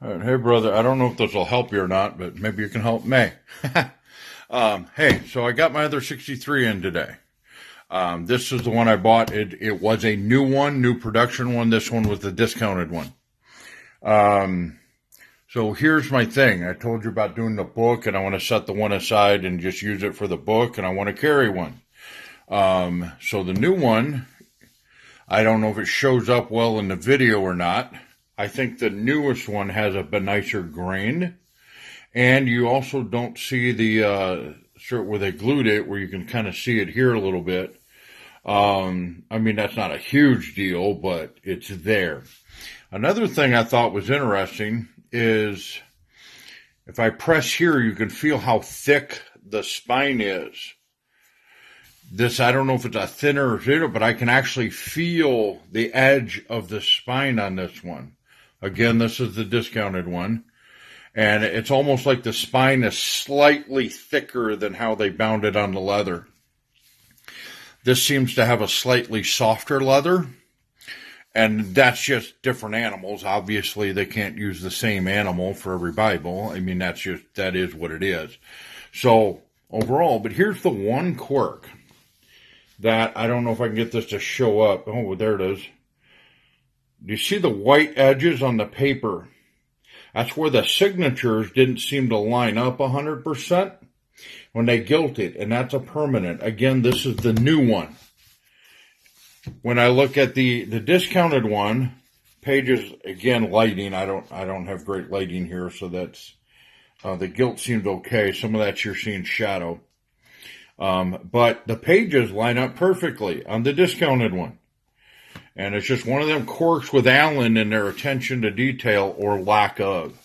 Hey, brother, I don't know if this will help you or not, but maybe you can help me. Hey, so I got my other 63 in today. This is the one I bought. It was a new one, new production one. This one was the discounted one. So here's my thing. I told you about doing the book, and I want to set the one aside and just use it for the book, and I want to carry one. So the new one, I don't know if it shows up well in the video or not. I think the newest one has a bit nicer grain. And you also don't see the shirt where they glued it, where you can kind of see it here a little bit. I mean, that's not a huge deal, but it's there. Another thing I thought was interesting is if I press here, you can feel how thick the spine is. This, I don't know if it's a thinner or thinner, but I can actually feel the edge of the spine on this one. Again, this is the discounted one. And it's almost like the spine is slightly thicker than how they bound it on the leather. This seems to have a slightly softer leather. And that's just different animals. Obviously, they can't use the same animal for every Bible. I mean, that is what it is. So, overall, but here's the one quirk that I don't know if I can get this to show up. Oh, there it is. Do you see the white edges on the paper? That's where the signatures didn't seem to line up 100% when they gilt it, and that's a permanent. Again, this is the new one. When I look at the discounted one, pages, again, lighting, I don't have great lighting here, so that's, the gilt seemed okay. Some of that you're seeing shadow. But the pages line up perfectly on the discounted one. And it's just one of them quirks with Allan and their attention to detail or lack of.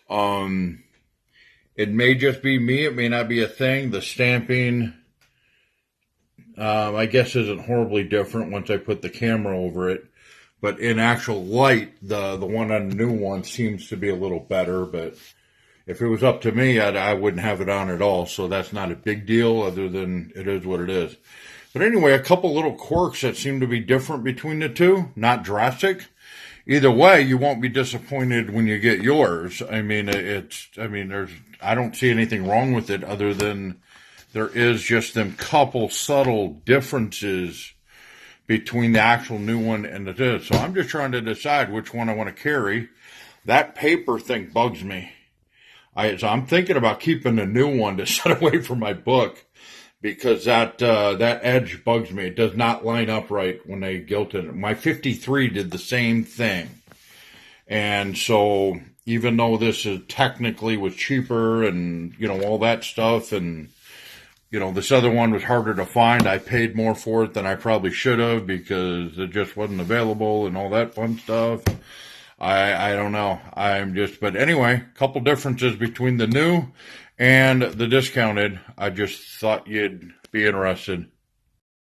It may just be me. It may not be a thing. The stamping, I guess, isn't horribly different once I put the camera over it. But in actual light, the one on the new one seems to be a little better. But if it was up to me, I wouldn't have it on at all. So that's not a big deal other than it is what it is. But anyway, a couple little quirks that seem to be different between the two, not drastic. Either way, you won't be disappointed when you get yours. I mean, I don't see anything wrong with it other than there is just them couple subtle differences between the actual new one and the this. So I'm just trying to decide which one I want to carry. That paper thing bugs me. So I'm thinking about keeping the new one to set away from my book. Because that edge bugs me. It does not line up right when they gilt it. My 53 did the same thing. And so even though this is technically was cheaper and, all that stuff and, this other one was harder to find, I paid more for it than I probably should have because it just wasn't available and all that fun stuff. I don't know. But anyway, a couple differences between the new and the discounted. I just thought you'd be interested.